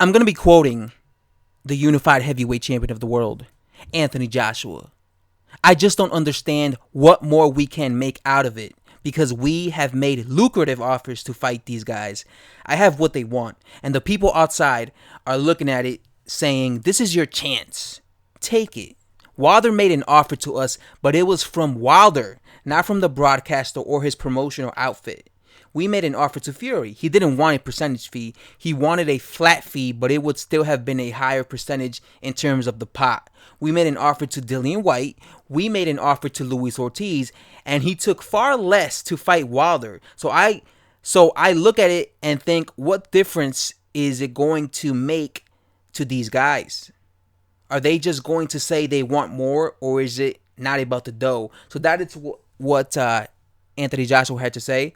I'm going to be quoting the unified heavyweight champion of the world, Anthony Joshua. I just don't understand what more we can make out of it because we have made lucrative offers to fight these guys. I have what they want, and the people outside are looking at it saying, this is your chance. Take it. Wilder made an offer to us, but it was from Wilder, not from the broadcaster or his promotional outfit. We made an offer to Fury. He didn't want a percentage fee. He wanted a flat fee, but it would still have been a higher percentage in terms of the pot. We made an offer to Dillian White. We made an offer to Luis Ortiz, and he took far less to fight Wilder. So I look at it and think, what difference is it going to make to these guys? Are they just going to say they want more, or is it not about the dough? So that is what Anthony Joshua had to say.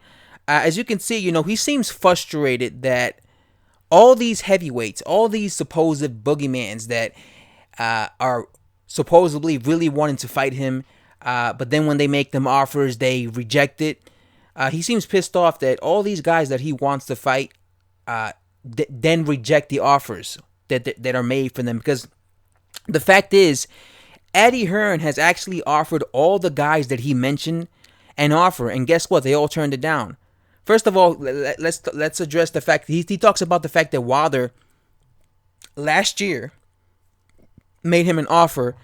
As you can see, he seems frustrated that all these heavyweights, all these supposed boogeymans that are supposedly really wanting to fight him, but then when they make them offers, they reject it. He seems pissed off that all these guys that he wants to fight then reject the offers that are made for them. Because the fact is, Eddie Hearn has actually offered all the guys that he mentioned an offer, and guess what? They all turned it down. First of all, let's address the fact he talks about the fact that Wilder last year made him an offer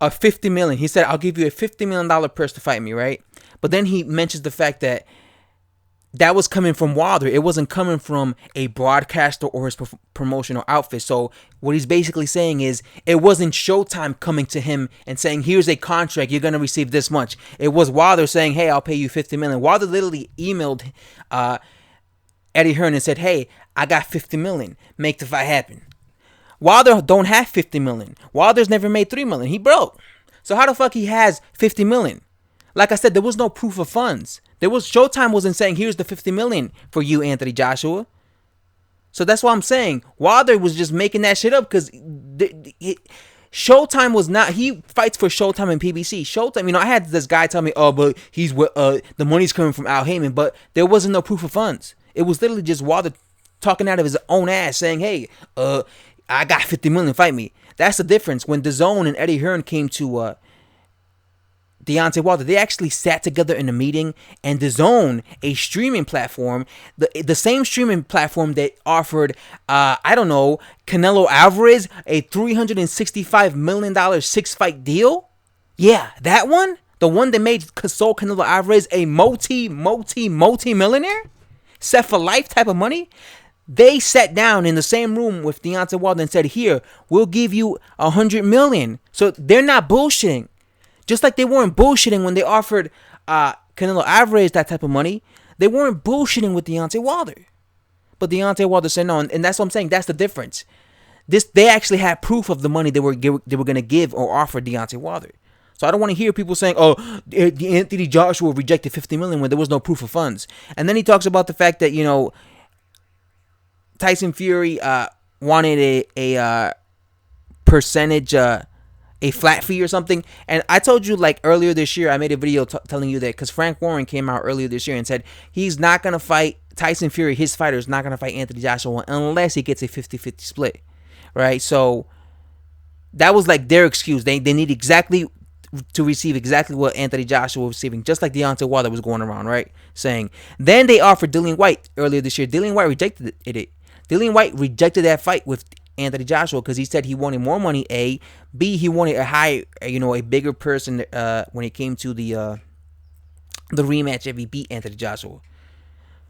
of $50 million. He said, "I'll give you a $50 million purse to fight me," right? But then he mentions the fact that was coming from Wilder. It wasn't coming from a broadcaster or his promotional outfit. So what he's basically saying is it wasn't Showtime coming to him and saying, here's a contract, you're going to receive this much. It was Wilder saying, hey, I'll pay you $50 million. Wilder literally emailed Eddie Hearn and said, hey, I got $50 million. Make the fight happen. Wilder don't have $50 million. Wilder's never made $3 million. He broke. So how the fuck he has $50 million? Like I said, there was no proof of funds. Showtime wasn't saying, here's the $50 million for you, Anthony Joshua. So that's why I'm saying Wilder was just making that shit up because Showtime was not. He fights for Showtime and PBC. Showtime, I had this guy tell me, oh, but he's the money's coming from Al Heyman, but there wasn't no proof of funds. It was literally just Wilder talking out of his own ass, saying, hey, I got $50 million, fight me. That's the difference. When DAZN and Eddie Hearn came to Deontay Wilder, they actually sat together in a meeting, and DAZN, a streaming platform, the same streaming platform that offered, Canelo Alvarez a $365 million 6-fight deal. Yeah, that one, the one that made Canelo Alvarez a multi-millionaire, set for life type of money. They sat down in the same room with Deontay Wilder and said, here, we'll give you $100 million. So they're not bullshitting. Just like they weren't bullshitting when they offered Canelo Alvarez that type of money, they weren't bullshitting with Deontay Wilder. But Deontay Wilder said no, and that's what I'm saying. That's the difference. They actually had proof of the money they were going to give or offer Deontay Wilder. So I don't want to hear people saying, oh, Anthony Joshua rejected $50 million when there was no proof of funds. And then he talks about the fact that, Tyson Fury wanted a percentage, a flat fee or something. And I told you earlier this year, I made a video telling you that because Frank Warren came out earlier this year and said he's not going to fight Tyson Fury. His fighter is not going to fight Anthony Joshua unless he gets a 50-50 split. Right? So that was their excuse. They need exactly to receive exactly what Anthony Joshua was receiving, just like Deontay Wilder was going around, right? Saying. Then they offered Dillian White earlier this year. Dillian White rejected it. Dillian White rejected that fight with Anthony Joshua because he said he wanted more money, A. B, he wanted a higher, a bigger person when it came to the rematch if he beat Anthony Joshua.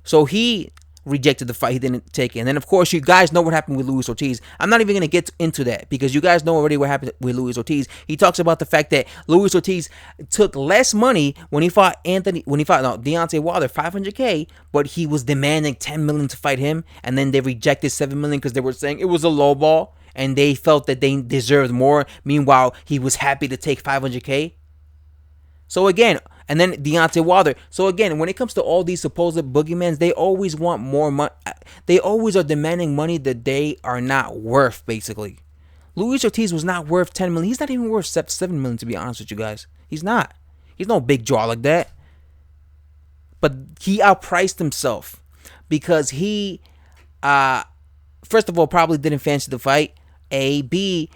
So he rejected the fight. He didn't take it. And then, of course, you guys know what happened with Luis Ortiz. I'm not even going to get into that because you guys know already what happened with Luis Ortiz. He talks about the fact that Luis Ortiz took less money when he fought Deontay Wilder, $500K, but he was demanding $10 million to fight him, and then they rejected $7 million because they were saying it was a low ball, and they felt that they deserved more. Meanwhile, he was happy to take $500K. So again, and then Deontay Wilder. So again, when it comes to all these supposed boogeymans, they always want more money. They always are demanding money that they are not worth, basically. Luis Ortiz was not worth $10 million. He's not even worth $7 million, to be honest with you guys. He's not. He's no big draw like that. But he outpriced himself because he first of all, probably didn't fancy the fight. A, B,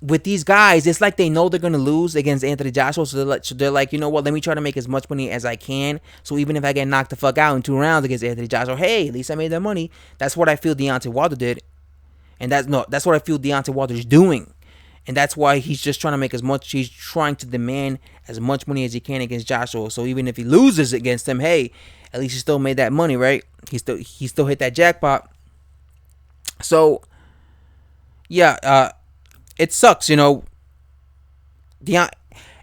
with these guys, it's like they know they're gonna lose against Anthony Joshua, so they're like, you know what? Let me try to make as much money as I can. So even if I get knocked the fuck out in 2 rounds against Anthony Joshua, hey, at least I made that money. That's what I feel Deontay Wilder did, and that's what I feel Deontay Wilder's doing, and that's why he's just trying to make as much. He's trying to demand as much money as he can against Joshua. So even if he loses against him, hey, at least he still made that money, right? He still hit that jackpot. So yeah, it sucks,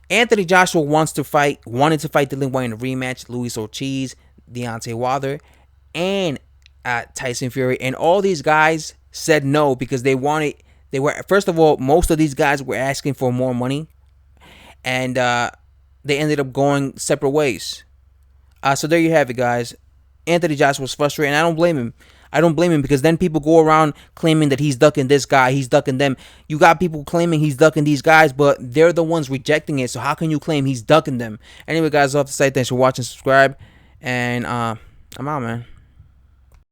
Anthony Joshua wanted to fight Dillian White in a rematch. Luis Ortiz, Deontay Wilder, and Tyson Fury, and all these guys said no because they were, first of all, most of these guys were asking for more money, and they ended up going separate ways. So there you have it, guys. Anthony Joshua was frustrated, and I don't blame him. Because then people go around claiming that he's ducking this guy, he's ducking them. You got people claiming he's ducking these guys, but they're the ones rejecting it. So how can you claim he's ducking them? Anyway, guys, I'll have to say thanks for watching, subscribe, and I'm out, man.